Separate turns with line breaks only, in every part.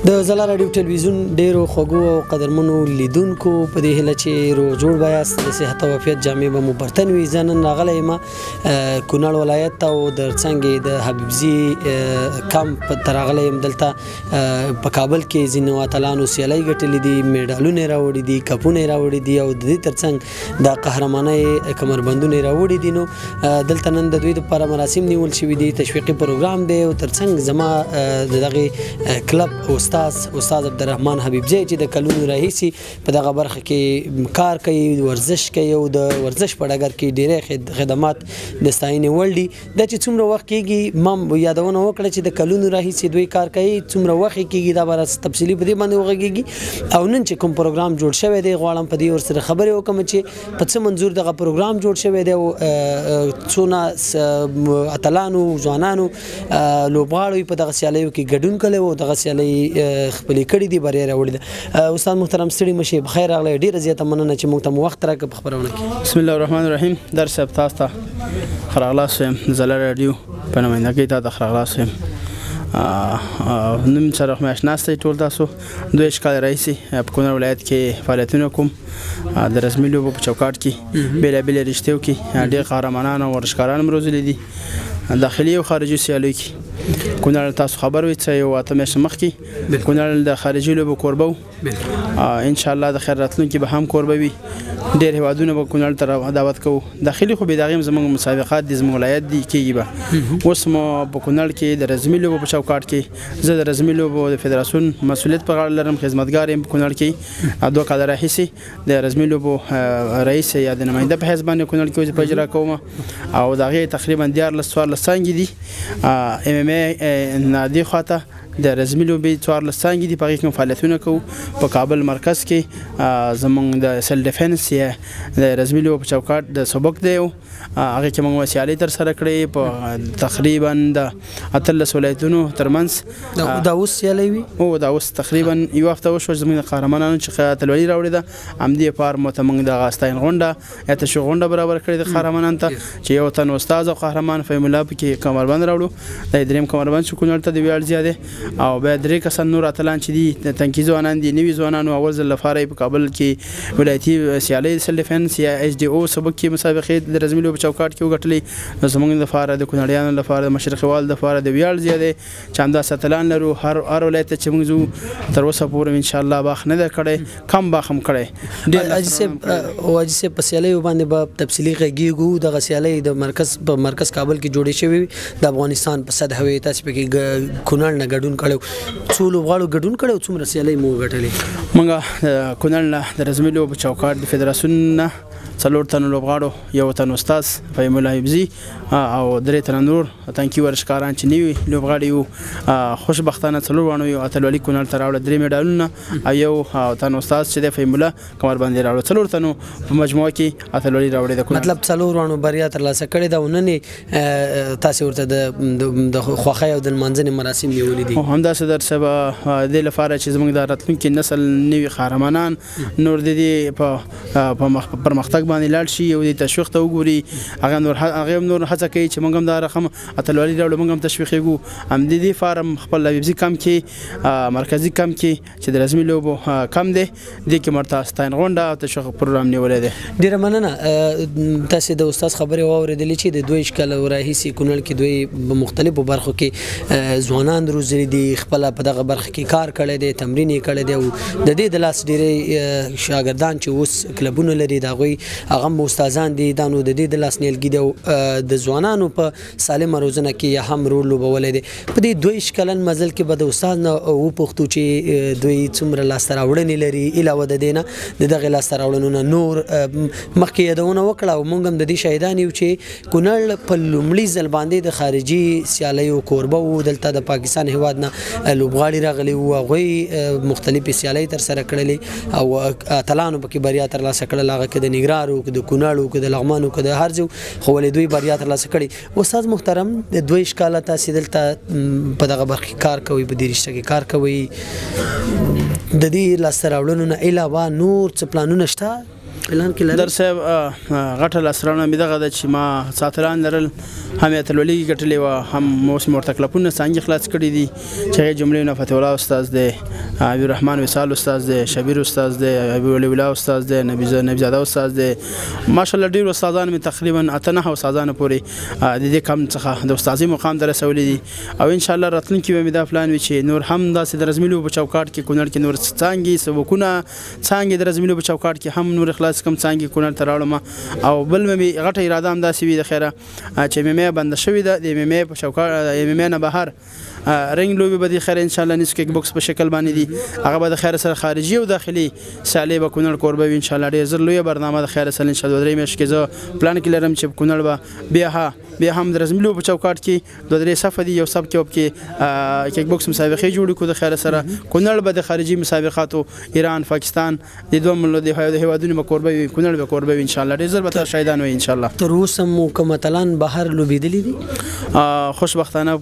د زلا رادیو ټلویزیون ډیرو خوږو او قدرمنو لیدونکو په دې هیله چې روغ جوړ بایاست د صحت او عافیت جامې به مو برتن وي. زه نن راغلی یم کونړ ولایت ته او د څنګې د حبیبزي کمپ ته راغلی یم. دلته په کابل کې ځینو اتلانو سیالۍ ګټلې دي، میډالونه یې راوړي دي، کپونه یې راوړي دي او د دې تر څنګ د قهرمانۍ کمربندونه یې راوړي دي. نو دلته نن د دوی دپاره مراسم نیول شوي دي، تشویقي پروګرام دی او تر څنګ زما د دغې کلب استاد عبدالرحمن حبیبزی چې د کلونو راهیسې په دغه برخه کې کار کوي، ورزش کوي او د ورزش په ډګر کې ډېری خدمات د ستاینې وړ دي. دا چې څومره وخت کېږي ما یادونه وکړه چې د کلونو راهیسې دوی کار کوي، څومره وخت کېږي دا به تفصیلي په دې باندې وغږېږي. او نن چې کوم پروګرام جوړ شوی دی غواړم په دې ورسره خبرې وکړم چې په څه منظور دغه پروګرام جوړ شوی دی او څونه اتلانو ځوانانو لوبغاړو په دغه سیالیو کې ګډون کړی او دغه سیالۍ خپلې کړي دي، بریا راوړې ده. استاد محترم ستړي مشئ، بخیر راغلی. ډېره زیاته مننه چې موږ ته مو وخت راکړه په خپرونه کې.
بسم الله الرحمن الرحیم. در صاحب تاسو ته ښه راغلاست یم. زلا راډیو په نمایندګۍ ته ښه راغلاست یم. نن سره مې اشنا ستئ ټول تاسو. 2 کال راهیسې په کونړ ولایت کې فعالیتونه کوم د رسمي لوبو په چوکاټ کې بېلابېلې رشتو کې ډېر قهرمانان او ورزشکاران مې روزلي دي داخلي او خارجي سیالیو کې. کونړ تاسو خبر وي چې یو 8 میاشتې مخکې کونړ د خارجي لوبو کوربه و. انشاءالله د خیر راتلونکي به هم کوربه وي. ډېر هیوادونه به کونړ ته دعوت کوو. داخلي خو بې د هغې زموږ مسابقات دي، زموږ ولایت دي کېږي به. اوس مو په کونړ کې د رزمي لوبو په چوکاټ کې زه د رزمي لوبو د فدراسیون مسؤلیت په غاړه لرم، خدمتګار یم په کونړ کې. 2 کاله راهیسې د رزمي لوبو رئیس یا د نماینده په حیث باندې کونړ کې وظیفه اجرا کوم او د هغې تقریبا 14 څانګې دي. MMA نادي خواته د رزمي لوبې 14 څانګې دي، په هغې کې هم فعالیتونه کوو. په کابل مرکز کې زموږ د سیل ډیفنس یا د رزمي لوبو په چوکاټ د سبق دی، هغې کې موږ سیالۍ ترسره کړې په تقریبا د 18 ولایتونو ترمنځ.
دا اوس سیالۍ وي؟
او دا اوس تقریبا یو هفته وشوه. زموږ د قهرمانانو چې اتلولي راوړې ده همدې لپاره مو ته موږ دغه ستاین غونډه یا تشویق غونډه برابر کړې ده قهرمانانو ته چې یو تن استاد او قهرمان فهیم الله پکې کمربند راوړو. دا دریم کمربند چې کونړ ته د ویاړ زیاده او بیا 3 کسان نور اتلان چې دي تنکي ځوانان دي، نوي ځوانانو اول ځل لپاره په کابل کې ولایتي سیالۍ سیل ډیفنس یا HDO سبق کې مسابقې د رزمي لوبو چوکاټ کې وګټلې. نو زموږ لپاره د کونړیانو لپاره د مشرقي وال لپاره د ویاړ زیاده چې همداسې اتلان لرو. هر ولایت چې موږ ځو تر اوسه پورې انشاءالله باخ نه ده کړی، کم باخ هم کړی.
حاجي صاحب په سیالیو باندې به تفصیلي غږیږو. دغه سیالۍ د مرکز کابل کې جوړې شوې د افغانستان په صد هوی تاسو پکې کونړ نه ګډون کړو. څو لوبغاړو ګډون کړی او څومره سیالۍ مو وګټلې؟
موږ کونړ نه د رزمي لوبو چوکاټ د فدراسیون نه 4 تنو لوبغاړو، یو تن استاد فهیم الله حبیبزي او 3 تنه نور تنکي ورزشکاران چې نوي لوبغاړي وو. خوشبختانه 4 وانو یو اتلولي کونړ ته راوړه 3 میډالونه او یو تن استاد چې د فهیم الله کمربند یې راوړه. 4 تنو په مجموعه کې اتلولي راوړې ده.
مطلب 4 وانو بریا ترلاسه کړې ده او نن تاسو ورته د خوښۍ او د لمانځنې مراسم نیولي دي.
همداسې در صاحب دې لپاره چې زموږ د راتلونکي نسل نوي قهرمانان نور د دې په پرمختګ باندې لاړ شي او د تشویق ته وګوري. هغه نور هڅه کوي چې موږ هم دا رقم اتلولي راوړو، موږ هم تشویق یې هم د دې فارم خپل حبیبزي کم کې مرکزي کم کې چې د رزمي لوبو کم دی دې کې مرته ستاین غونډه او تشویق پروګرام نیولی دی.
ډېره مننه. تاسې د استاد خبرې واورېدلې چې د 2 کال راهیسې کونړ کې دوی په مختلفو برخو کې ځوانان روزلي دي، خپله په دغه برخه کې کار کړی دی، تمرین یې کړی دی او د دې د لاس ډېری شاګردان چې اوس کلبونه لري د هغوی هغه استادان دي. دا نو د دې د لاس نیلګي دی او د ځوانانو په سالمه روزنه کې هم رول لوبولی دی. په دې 2 کلن مزل کې به د استاد نه وپوښتو چې دوی څومره لاسته راوړنې لري علاوه د دې نه د دغې لاسته راوړنو نه نور. مخکې یادونه وکړه او موږ هم د دې شاهدان یو چې کونړ په لومړي ځل باندې د خارجي سیالیو کوربه و. دلته د پاکستان هیواد نه لوبغاړي راغلي وو، هغوی مختلفې سیالۍ ترسره کړلې او اتلانو پکې بریا ترلاسه کړله. هغه که د نګرهار و که د کونړ و که د لغمان و که د هر ځای خو ولې دوی بریا ترلاسه کړې. استاد محترم 2 کاله تاسې دلته په دغه برخه کې کار کوئ، په دې رشته کې کار کوئ، د دې لاسته راوړنو نه علاوه نور څه پلانونه شته؟ اعلان کې لرل؟
در صاحب غټه لاسته راوړنه مې دغه ده چې ما ساتلان لرل هم یې اتلولي ګټلې وه، هم اوس مې ورته کلپونه څانګې خلاص کړي دي چې هغې جملې نه فتح الله استاذ دی، حبیب الرحمن وصال استاذ دی، شبیر استاذ دی، حبیب ولی الله استاذ دی، نبیزاده استاذ دی. ماشاءالله ډېر استادان مې تقریبا 8-9 استادانو پورې د دې کم څخه د استادۍ مقام ته رسولي دي، او انشاءالله راتلونکي به مې دا پلان وي چې نور هم داسې د رزمي لوبو په چوکاټ کې کونړ کې نور څانګې سبکونه څانګې د رزمي لوبو په چوکاټ کې هم نور خلاص کم څانګې کونړ ته راوړم. او بل مې غټه اراده هم داسې وي د خیره چې MMA بنده شوې ده، د MMA په چوکاټ MMA نه بهر رنګ لوبې به د خیر ان شاء الله نیس کیک بوکس په شکل باندې دي، هغه به د خیر سره خارجي او داخلي سیالۍ به کونړ کوربه وي ان شاء الله. ډېر زر لویه برنامه د خیر سره ان شاء الله 2-3 میاشتې کې زه پلان کې لرم چې کونړ به بیا هم د رزمي لوبو په چوکاټ کې 2-3 صفه دي، یو صف کې کیک بوکس مسابقې جوړې کړو د خیر سره. کونړ به د خارجي مسابقاتو ایران پاکستان د دوه ملت د هیوادونو به کوربه وي، کونړ به کوربه وي ان شاء الله. ډېر زر به شاهدان وي ان شاء الله.
تر اوسه مو کوم اتلان بهر لوبېدلي دي؟
خوشبختانه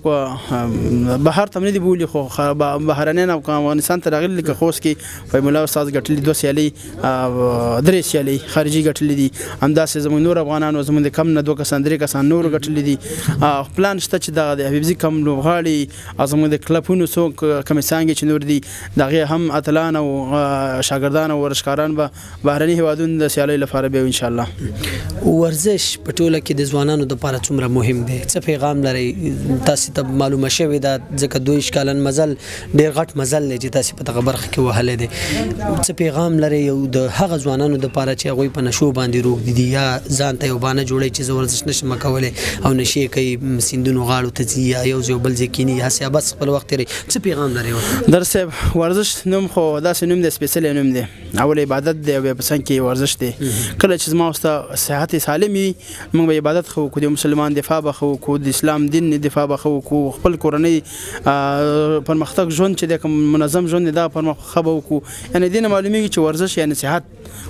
بهر تم نه دي بولي، خو بهرنیان او افغانستان ته راغلي لکه خوست کې فهم الله استاد ګټلي 2 سیالۍ 3 سیالۍ خارجي ګټلي دي، همداسې زموږ نور افغانانو زموږ د کم نه 2 کسان 3 کسان نور ګټلي دي. پلان شته چې دغه د حبیبزي کم لوبغاړي زموږ د کلبونو څوک کمې څانګې چې نور دي دغه هم اتلان او شاګردان او ورزشکاران به بهرني هیوادونو د سیالۍ لپاره به ان شاء الله.
ورزش په ټوله کې د ځوانانو لپاره څومره مهم دی؟ څه پیغام لري؟ تاسو ته معلومه شوې ده ځکه 2 کالن مزل ډېر غټ مزل دی چې تاسو په دغه برخه کې وهلی دی، څه پیغام لري یو د هغه ځوانانو لپاره چې هغوی په نشو باندې روږدي دي یا ځان ته یو بانه جوړوي چې زه ورزش نشم کولی او نشې کوي سیندونو غاړو ته ځي یا یو ځای بل ځای کیني هسې بس خپل وخت تېروي، څه پیغام لري؟
در صاحب ورزش نوم خو داسې نوم دی، سپیڅلی نوم دی، اول عبادت دی او بیا په څنګ کې ورزش دی. کله چې زما اوس ته صحت سالم وي موږ به عبادت خو وکړو، د مسلمان دفاع به خو وکړو، د اسلام دین دفاع به خو وکړو، خپل کورنۍ پرمختګ ژوند چې د منظم ژوند دا پرمختګ به وکړو. یعنې دې نه معلومیږي چې ورزش یعنې صحت،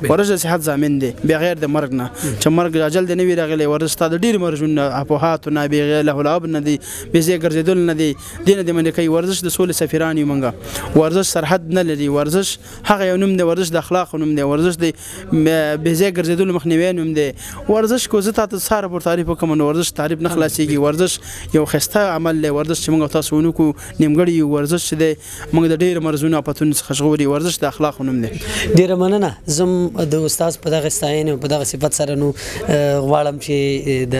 ورزش د صحت ضامن دی بغیر د مرګ نه، چې مرګ اجل دې نه وي راغلی. ورزش تا د ډېرو مرزونو نه اپوهاتو نه بې لهولاب نه دی بې ځایه ګرځېدل نه دی، دې نه دې منې کوي. ورزش د سولې سفیران یو موږ، ورزش سرحد نه لري، ورزش هغه یو نوم دی، ورزش د اخلاقو نوم دی، ورزش د بې ځایه ګرځېدلو مخنیوی نوم دی. ورزش کو زه تاته ساره پر تعریف وکړم نو ورزش تعریف نه خلاصېږي. ورزش یو ښایسته عمل دی، ورزش چې موږ تاسو ونکړو نیمګړی یو، ورزش چې دی موږ د ډېرو مرزونو افتونو څخه ژغوري، ورزش د اخلاقو نوم دی.
ډېره مننه. زم د استاد په دغه ستاینې او په دغه صفت سره نو غواړم چې د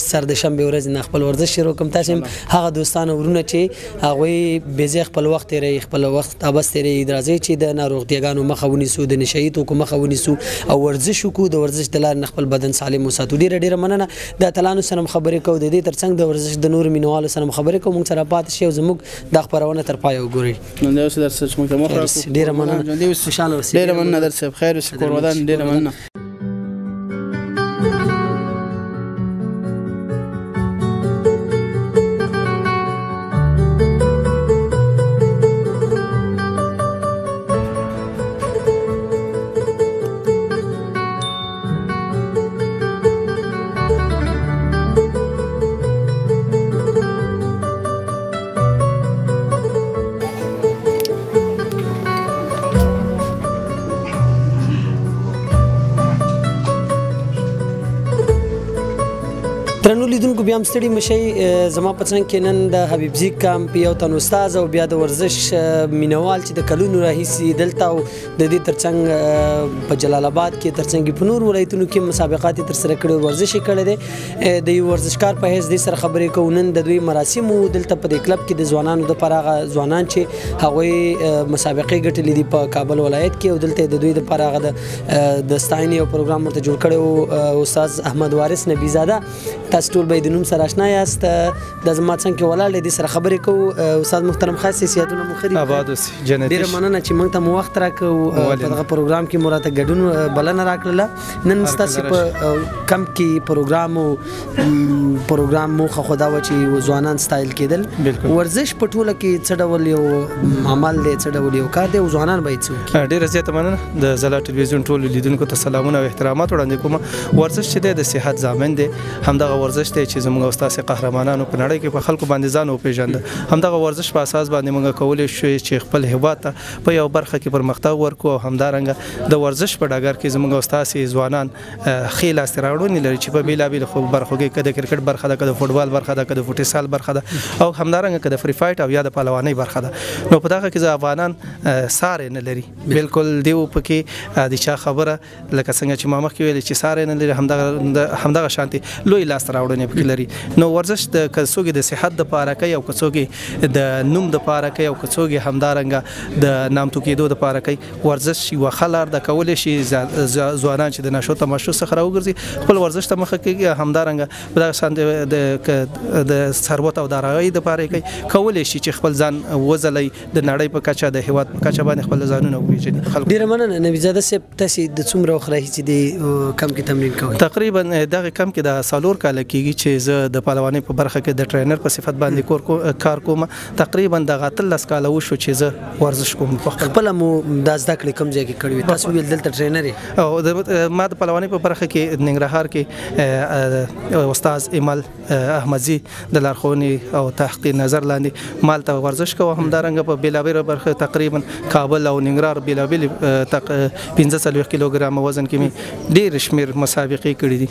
سر د شنبې ورځې نه خپل ورزش شروع کړم. تاسو هغه دوستان ورونه چې هغوی بې ځایه خپل وخت تېروي، خپل وخت عبث تېروي، راځئ چې د ناروغتیاګانو مخه ونیسو، د نشهیي توکو مخه ونیسو او ورزش وکړو، د ورزش د لارې نه خپل بدن سالم وساتو. ډېره مننه. د اتلانو سره هم خبرې کوو، د دې تر څنګ د ورزش د نورو مینوالو سره هم خبرې کوو. موږ سره پاتې شئ او زموږ دا خپرونه تر پایه وګورئ. ډېره مننه. خوشحاله اوسئ.
ډېره مننه در صاحب، خیر اوسې کور ودان. ډېره مننه.
درنو لیدونکو بیا هم ستړي مشئ. زما په څنګ کې نن د حبیبزي کمپ یو تن استاد او بیا د ورزش مینوال چې د کلونو راهیسې دلته او د دې تر څنګ په جلال آباد کې تر څنګ په نور ولایتونو کې مسابقات تر سره کړي، ورزش یې کړی دی. د یو ورزشکار په حیث دې سره خبرې کوو. نن د دوی مراسمو دلته په دې کلب کې د ځوانانو دپاره هغه ځوانان چې هغوی مسابقې ګټلې دي په کابل ولایت کې او دلته د دوی دپاره هغه د ستاینې یو پروګرام ورته جوړ کړی و. استاد احمد وارث نبیزاده، تاسو ټول به د نوم سره اشنا یاست. د زما څنګ کې ولاړ دی، دې سره خبرې کوو. استاد محترم خاص صحتونه مو ښه دي؟
آباد اوسې جنتي.
ډېره مننه چې موږ ته مو وخت راکړو په دغه پروګرام کې مو راته ګډون بلنه راکړله. نن ستاسې په کمپ کې پروګرام موخه خو دا وه چې ځوانان ستایل کېدل. ورزش په ټوله کې څه ډول یو عمل دی، څه ډول یو کار دی او ځوانان باید څه وکړي؟
ډېره زیاته مننه. د ځلا ټلویزیون ټولو لیدونکو ته سلامونه او احترامات وړاندې کوم. ورزش چې دی د صحت ضامن دی، همدغه ورزش دی چې چې زموږ استاد قهرمانانو په نړۍ کې په خلکو باندې ځان وپېژند همدغه ورزش په اساس باندې موږ کولای شو چې خپل هیواد ته په یو برخه کې پرمختګ ورکو او همدارنګه د ورزش په ډګر کې زموږ استاد ځوانان ښې لاسته راوړنې لري چې په بیلابیل خو برخو کې کده کرکټ برخه ده کده فوټبال برخه ده کده فوټسال برخه ده او همدارنګه کده فری فایټ او یا د پهلوانۍ برخه ده نو په دغه کې افغانان سارې نه لري بالکل دیو پکې د چا خبره لکه څنګه چې ما مخکې ویل چې سارې نه لري همدغه شانتي لوی لاسته راوړنې پکې لري نو ورزش د کڅوګي د صحت د پاره کوي او کڅوګي د نوم د پاره کوي او کڅوګي همدارنګه د نامتو کېدو د پاره کوي ورزش یو خلار د کول شي ځوانان چې د نشو تماشو څخه راوګرځي خپل ورزش ته مخه کوي همدارنګه په دغه شان د ثروت او دارایی د پاره کوي کول شي چې خپل ځان وزلې د نړۍ په کچه د هیواد په کچه باندې خپل ځانونه وپیژني خلک
ډیر مننه نبیزاده صاحب تاسو د څومره وخت راهیسې د کم کې تمرین کوئ
تقریبا دغه کم کې د سالور کال کېږي چې زه د پهلوانۍ په برخه کې د ټرینر په صفت باندې کار کوم تقریبا د 13 کال وشو چې زه ورزش کوم
خپل مو د زده کړې کم ځای کې کړی تاسو ویل دلته ټرینر
او ما د پهلوانۍ په برخه کې ننګرهار کې استاد ایمل احمدزي د لارښوونې او تحقیق نظر لاندې مال ته ورزش کوم همدارنګه په بیلابیل برخه تقریبا کابل او ننګرهار بیلابیل 15 کیلوګرام وزن کې ډیر شمیر مسابقې کړې دي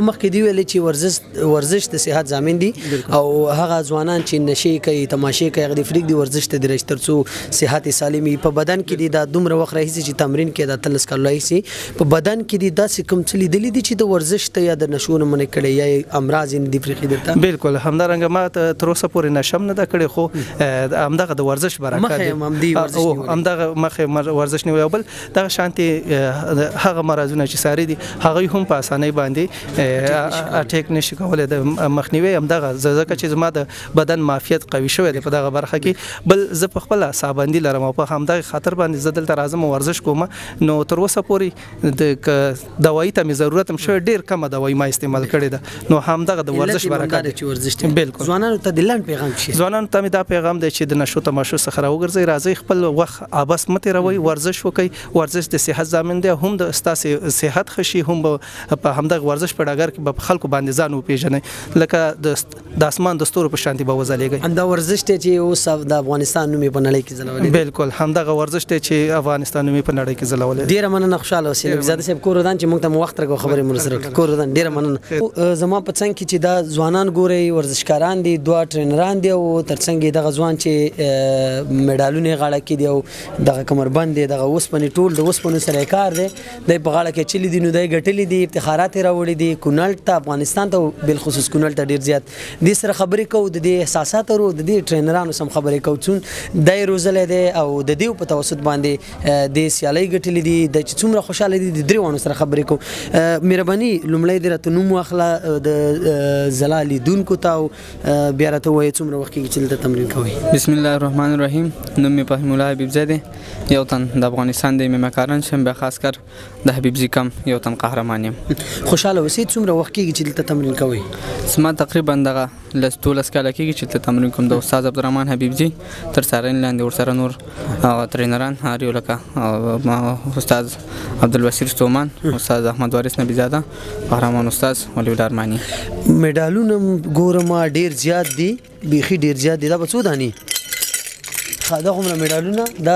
مخکې دی ویل چې ورزش د صحت ضامن دي او هغه ځوانان چې نشي کوي تماشې کوي هغه فریق دی ورزش ته درش ترڅو صحت سالمي په بدن کې دي دا دومره وخت راځي چې تمرین کې د تلس کولای شي په بدن کې دي داسې کوم څه لیدلې دي چې د ورزش ته یا د نشو نه منې کړي یا امراض دي فریق درته
بالکل همدارنګه ما تر اوسه پورې نشم نه د کړي خو همدغه د ورزش برکت او همدغه مخه ورزش نیول بل دغه شانتي هغه مرزونه چې ساري دي هغه هم په اسانۍ باندې اټیک نشي کولای د مخنیوي همدغه ځکه چې زما د بدن معافیت قوي شوی دی په دغه برخه کې بل زه په خپل صابندي لرم او په همدغه خاطر باندې زدل تر اعظم ورزش کوم نو تر اوسه پورې د دوايي ته ضرورت هم شوی ډیر کم دوايي ما استعمال کړی ده نو همدغه د ورزش برکت
چې ورزش
بالکل
ځوانانو ته د لاند پیغام شي
ځوانانو ته دا پیغام دی چې د نشو تماشو څخه راوګرځي راځي خپل وخت ابس مته روي ورزش وکي ورزش د صحت ضامن دی هم د استاسي صحت خشي هم په همدغه ورزش په ډګر کې په خلکو باندې ځان وپیژني لکه د اسمان د ستورو په شانتي به وځلېږي
همدا ورزش ته چې اوس د افغانستان نومې په نړۍ کې ځلولې
بالکل همدغه ورزش ته چې افغانستان نومې په نړۍ کې ځلولې
ډیر مننه خوشاله اوسئ نبیزاده صاحب کوردان چې موږ ته وخت راکو خبرې مو سره کوردان ډیر مننه زما په څنګ کې چې دا ځوانان ګوري ورزشکاران دي دوه ټرینران دي او ترڅنګ دغه ځوان چې میډالونه غاړه کې دی او دغه کمربند دی دغه وسپنې ټول د وسپنې سره کار دی د په غاړه کې چلی دي نو د غټلې دي افتخارات راوړي دي کونړ ته افغانستان ته بل خصوص کونړ ته ډیر زیات د سره خبرې کوو د احساسات او د ټرینرانو سم خبرې کوو چې دای روزلې دي او د دې په توسط باندې د سیالي غټلې دي د څومره خوشاله دي د دریوانو سره خبرې کوو مهرباني لومړی درته نوم واخله د زلال دونکو ته بیا راته وایي څومره وخت کې چې تمرین کوي
بسم الله الرحمن الرحیم نوم می فهم الله حبیب زاده یو تن د افغانستان د میمکارن شم به خاص کر د حبیب زی کم یو تن قهرمان یم
خوشاله اوسئ څومره وخت کې چې تمرین کوي
سما تقریبا دغه لستولس کال کې چې تمرین کوم د استاد عبدالرحمن حبیب زی تر سره لاندې ورسره نور ټرینران هاریو لکه استاد عبدالبصیر ستومان استاد احمد وارث نبی زاده قهرمان استاد ولی الله ارمانی
میډالونه ګورم ډیر زیات دي بیخي ډیر زیات دي دا به څو دانی دا هم میډالونه دا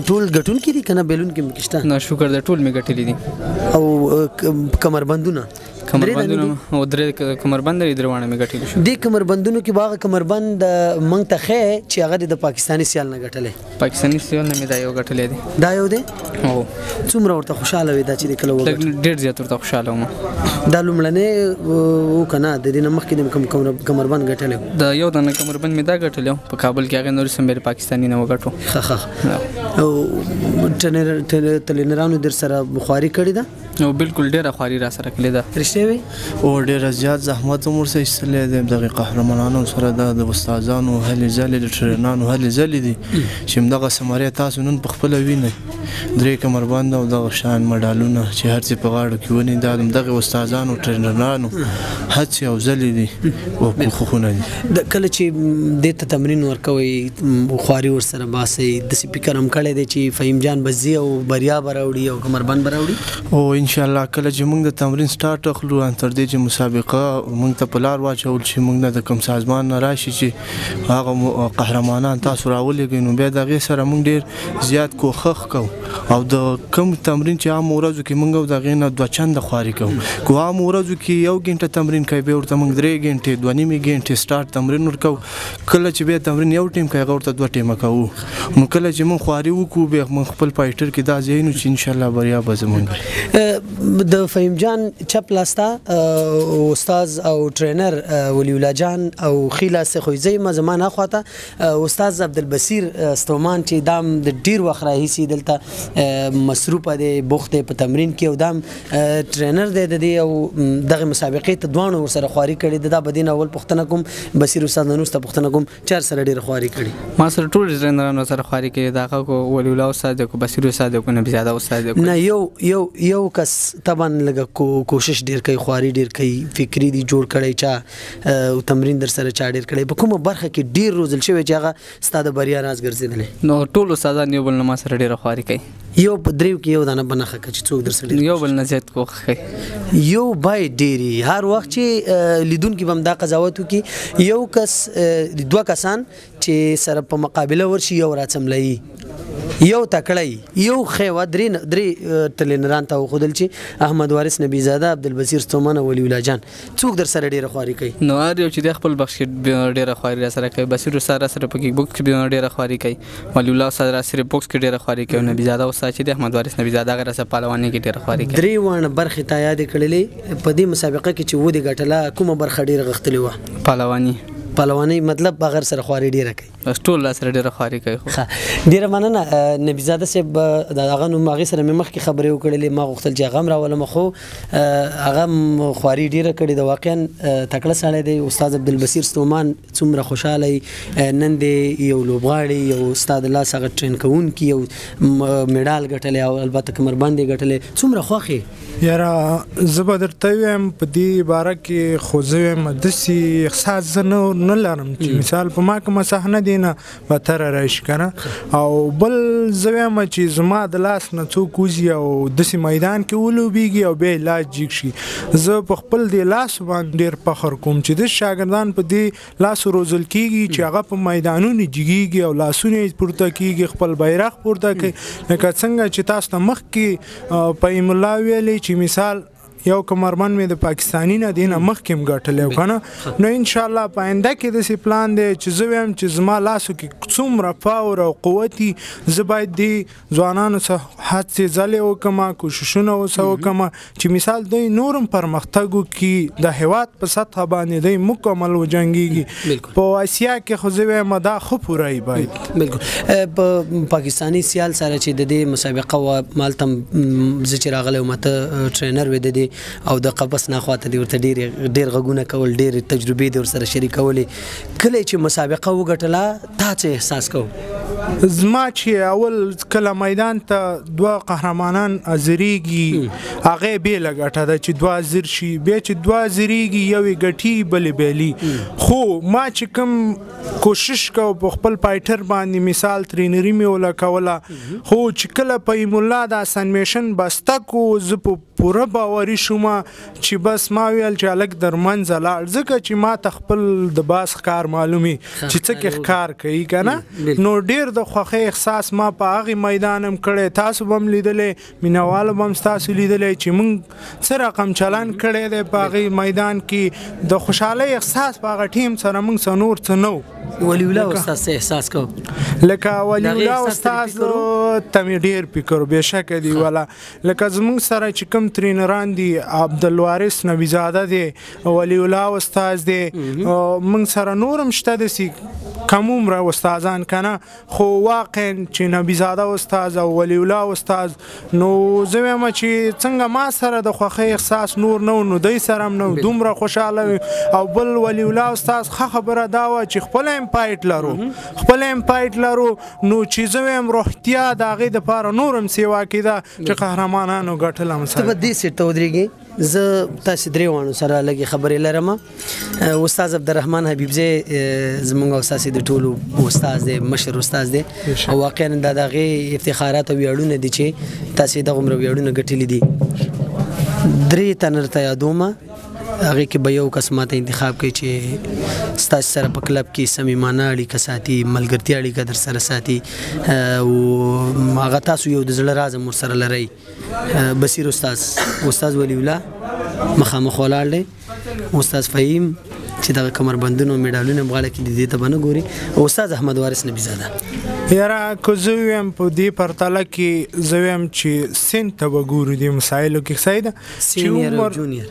ټول غټون کې دي کنه بیلون کې مکشته
نه شکر د ټول می غټلې دي
او کمربندونه
او درې کمربند لري دروانه می غټلې شو
د کمربندونو کې باغ کمربند مونږ ته خې چې هغه د پاکستاني سیال نه غټلې
پاکستاني سیال نه می دا یو غټلې دي
دا یو دی
او
څومره ورته خوشاله وي دا چې کله
وګټ ډېر زیات ورته خوشاله وم
دا لومړنه و کنه د دې مخکې د کمربند غټلې
دا یو د کمربند می دا غټلې په کابل کې هغه نور سم پاکستاني نه وګټو
او ټرینرانو در سره بخاری کړی دا
او بالکل ډیره خواري را سره کړی دا
رښتیا وي
او ډیره زیات زحمت هم ورسره ایستلی دی دغه قهرمانانو سره د استادانو هلې ځلې د ټرینرانو هلې ځلې دي چې همدغه ثمرې تاسو نن په خپله وینئ درې کمربند او دغه شان مډالونه چې هر څه په غاړو کې ونی دا دغه استادانو ټرینرانو هڅې او ځلې دي او کوښښونه دي
د کله چې دې ته تمرین ورکوي خواري ورسره باسي د فکر هم کړی دی چې فهیم جان بزي او بریا به راوړي او کمربند به راوړي
او ان شاء الله کله چې موږ د تمرین سٹارټ اخلو تر دې چې مسابقه موږ ته په لار واچول چې موږ د کوم سازمان نه راشي چې هغه قهرمانان تاسو راولېږئ نو بیا د هغې سره موږ ډېر زیات کوښښ کوو او د کوم تمرین چې عام ورځو کې موږ د هغې نه 2 چنده خواري کوو کو عام ورځو کې 1 غنټه تمرین کوي بیا ورته موږ 3 غنټې 2.5 غنټې سٹارټ تمرین ورکوو کله چې بیا تمرین یو ټیم کوي هغه ورته 2 ټیمه کوو نو کله چې موږ خواري وکړو بیا موږ خپل فایټر کې دا ځای نو چې انشاءالله بریا به زموږ
د فهیم جان چپ لاستا استاد او ټرینر ولی الله جان او خیلا سخویزی ما زمانه خواته استاد عبدالبصیر ستومان چې دام د ډیر وخت راهیسي دلته مصروف دی بوخت په تمرین کې او دام ټرینر دی د دې او دغه مسابقې ته دوانو سره خواري کړي د بدین اول پښتنه کوم بصیر استاد ننوسته پښتنه کوم چر سره ډیر خواري کړي
ما سره ټول ټرینرانو سره خواري کړي دا کو ولی الله استاد کو بصیر استاد کو نبی زاده استاد کو
نه یو کس طبعا لګه کوشش ډیر کوي خواري ډیر کوي فکری دی جوړ کړي چا او تمرین در سره چا ډیر کړي په کومه برخه کې ډیر روزل شوی چې هغه ستاده بریا راز ګرځیدل نو
ټول استادان یو بل نه ما سره ډیر خواري کوي
یو په دریو کې یو دانه بنخه چې څوک در سره
یو بل نه زیات کوخه
یو بای ډیری هر وخت چې لیدون کې بم دا قضاوت وکي یو کس 2 کسان چې سره په مقابله ورشي یو راڅملای یو تکړی یو خو درې تلنران ته خودل چې احمد وارث نبی زاده عبدالبصیر ستومان ولی الله جان څوک در سره ډیره خواري کوي
نو هر یو چې د خپل بخش کې ډیره خواري سره کوي بصیر سره په کې بوکس کې ډیره خواري کوي ولی الله سره بوکس کې ډیره خواري کوي نبی زاده او چې د احمد وارث نبی زاده غره سره پهلواني کې ډیره خواري کوي
درې وانه برخه ته یاد کړلې په دې مسابقه کې چې ودی غټله کومه برخه ډیره غختلې و پهلواني مطلب بغیر سره خواري ډیره کوي
ټول سره ډیره خواري کوي خو
ډیره مننه نبی زاده صاحب دغه نو ماغي سره مخ کې خبرې وکړلې ما غوښتل چې غم راولم خو هغه خواري ډیره کړې د واقعا تکړه سړی دی استاد عبدالبصیر ستومان څومره خوشاله نن دی یو لوبغاړي یو استاد الله سره ټرین کوون کی یو میډال ګټلې او البته کمر باندې ګټلې څومره خوخي
یاره زبردست ویم په دې باره کې خو زویم دسی احساس نه لرم چې مثال په ما کومه صحنه دی نه به تر راشي کنه او بل زویم چې زما د لاس نه څوک وزي او دسی میدان کې ولوبېږي او بیا لاس جګ شي زه په خپل د لاس باندې ډېر فخر کوم چې د شاګردان په دې لاس روزل کېږي چې هغه په میدانونو جګېږي او لاسونه یې پورته کېږي خپل بیرغ پورته کوي لکه څنګه چې تاسو ته مخکې په ایم الله ویلې چې مثال یو کمربند مې د پاکستانی نه دینه مخکې ګټلې کنه نو ان شاء الله پاینده کې د سی پلان دی چې زه ویم چې زما لاسو کې څومره پاور او قوتي زه باید دی ځوانانو سره هڅې ځلې وکړم کوششونه وکړم چې مثال دوی نورم پرمختګ وکړي د هیواد په سطح باندې دوی مکمل وجنګيږي په آسیا کې خو زه ویم دا خو پوره باید
بالکل په پاکستانی سیال سره چې د دې مسابقه و مالتم زچ راغله مته ټرینر و د دې او د قبس نه خواته دی ورته ډیر غږونه کول ډیر تجربې دی ورسره شریکولې کله چې مسابقه وګټله تا څه احساس کو
زما چې اول کله میدان ته 2 قهرمانان ازریږي هغه به لګټه ده چې 2 ازر شي به چې 2 ازریږي یو غټي بلې بیلی خو ما چې کوم کوشش کو په خپل پایټر باندې مثال ټرینری می ولا کوله خو چې کله په مولا د اسانمیشن بسته کو ز په پوره باوري شوم چې بس ما ویل چې الګ درمنځ لاړ ځکه چې ما تخپل د باس کار معلومي چې څه کې کار کوي کنه نو ډیر د خوخه احساس ما په هغه میدانم کړي تاسو بم لیدلې مینوال بم تاسو لیدلې چې مونږ څه رقم چلان کړي د په هغه میدان کې د خوشاله احساس په هغه ټیم سره مونږ سنور څه نو
ولی الله استاد احساس کو
لکه ولی الله استاد تم ډیر فکر به شک دی ولا لکه زمونږ سره چې کوم ټرینران دي عبدالوارث نبی زاده دی ولی الله استاد دی مونږ سره نورم شته د سی کوم را استادان کنه خو واقعا چې نبی زاده استاد او ولی الله استاد نو زموږ چې څنګه ما سره د خوخه احساس نور نو دای سره نو دومره خوشاله او بل ولی الله استاد خبره دا و چې خپل امپایټ لرو نو چې زموږ روحتیا د هغه د پاره نورم سیوا کیده چې قهرمانانو ګټل هم
سره دې سره تودريږي زه تاسو درې وانو سره لګي خبرې لرم استاد عبدالرحمن حبیبزی زمونږ استاد د ټولو استاد دی مشر استاد دی او واقعا د دغه افتخارات او ویاړونه دي چې تاسو دغه عمر ویاړونه ګټلې دي درې تنه ته یادومه هغې کې به یو کس ماته انتخاب کوي چې ستاسو سره په کلب کې صمیمانه اړیکه ساتي ملګرتیا اړیکه در سره ساتي او هغه تاسو یو د زړه راز هم ورسره لرئ بصیر استاد ولی الله مخامخ ولاړ دی استاد فهیم چې دغه کمربندونه میډالونه هم غاړه کې دي دې ته به نه ګوري او استاد احمد وارث نبیزاده
یاره که زه ویم په دې پرتله کې زه ویم چې سن ته به ګورو دې مسایلو کې صحیح ده
سینیر او جونیر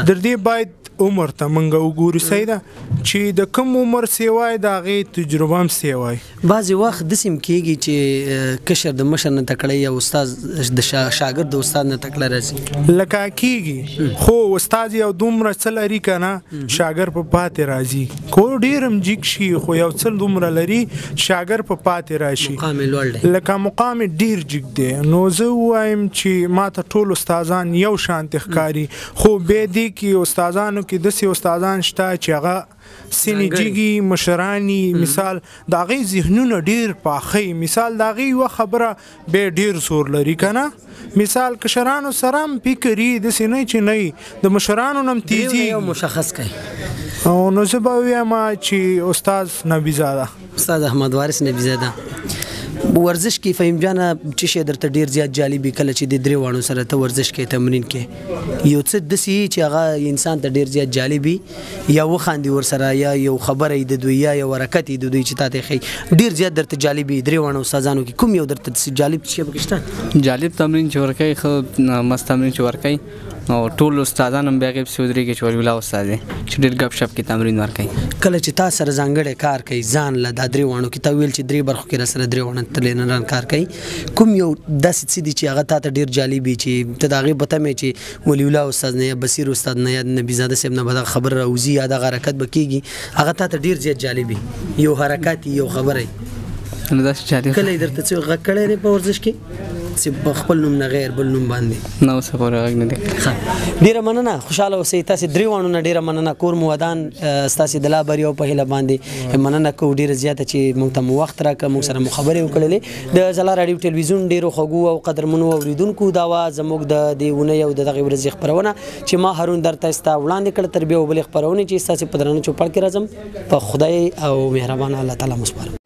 در دې باید عمر ته منګه وګورو صحیح ده چې د کم عمر سیوای د هغې تجربه هم سیوای
بعضې وخت داسې هم کېږي چې کشر د مشر نه تکړه یا استاد د شاګرد د استاد نه تکړه راځي
لکه کېږي خو استاد یو دومره څه لري که نه شاګرد په پاتې راځي کو ډېر هم جګ شي خو یو څه دومره لري شاګرد په پاتې راشي
مقام یې لوړ دی
لکه مقام یې ډېر جګ دی نو زه ووایم چې ما ته ټول استادان یو شانتې ښکاري خو بیا دې کې استادانو کې داسې استادان شته چې هغه سینې جګي مشراني مثال د هغې ذهنونه ډېر پاخه مثال د هغې یوه خبره بیا ډېر زور لري که نه مثال کشرانو سره هم فکر یې داسې نه چې نه د مشرانو نه هم تیزي
یو مشخص کوي
او نو زه به ویم چې استاد نبیزاده
استاد احمد وارث نبیزاده ورزش کې فهیم جانه چې شی درته ډیر زیات جالبي کله چې د درې وانو سره ته ورزش کې تمرین کې یو څه داسې چې هغه انسان ته ډیر زیات جالبي یا وخاندي ورسره یا یو خبره د دوی یا یو حرکت د دوی چې تاسو خي ډیر زیات درته جالبي درې وانو استادانو کې کوم یو درته جالب شی پکشته
جالب تمرین چې ورکوي خو مست تمرین چې ورکوي او ټول استادان هم بیا غیب سودري کې چې ولا استاد چې ډېر غب شپ کې تمرین ورکوي
کله چې تاسو سره ځانګړی کار کوي ځان له د درې وانو کې تا ویل چې درې برخو کې را سره درې وانه تلینران کار کوي کوم یو داسې څه دي چې هغه تاسو ډېر جالبي چې ته د هغې په تمې چې ولی الله استاد نه یا بصیر استاد نه یا نبیزاده صاحب نه به دغه خبر راوځي یا دغه حرکت به کېږي هغه تاسو ډېر زیات جالبي یو حرکت یو خبره
نو داسې جالب
کله درته څه غږ کړی دی په ورزش کې چې خپل نوم نه غیر بل نوم باندې
نو څه پورې غږ نه دی
ډیره مننه خوشاله اوسئ تاسو درې وانو نه ډیره مننه کور مو ودان تاسو د لا بریو په هله باندې مننه کو ډیره زیاته چې موږ ته وخت راکړه موږ سره مخابره وکړلې د ځلا رادیو ټلویزیون ډیرو خوګو او قدرمنو اوریدونکو دا وا زموږ د دیونه یو د دغه ورځ خبرونه چې ما هارون درته استا وړاندې کړ تر به بل خبرونه چې تاسو په درنه چوپړ کې راځم په خدای او مهربان الله تعالی مسپارم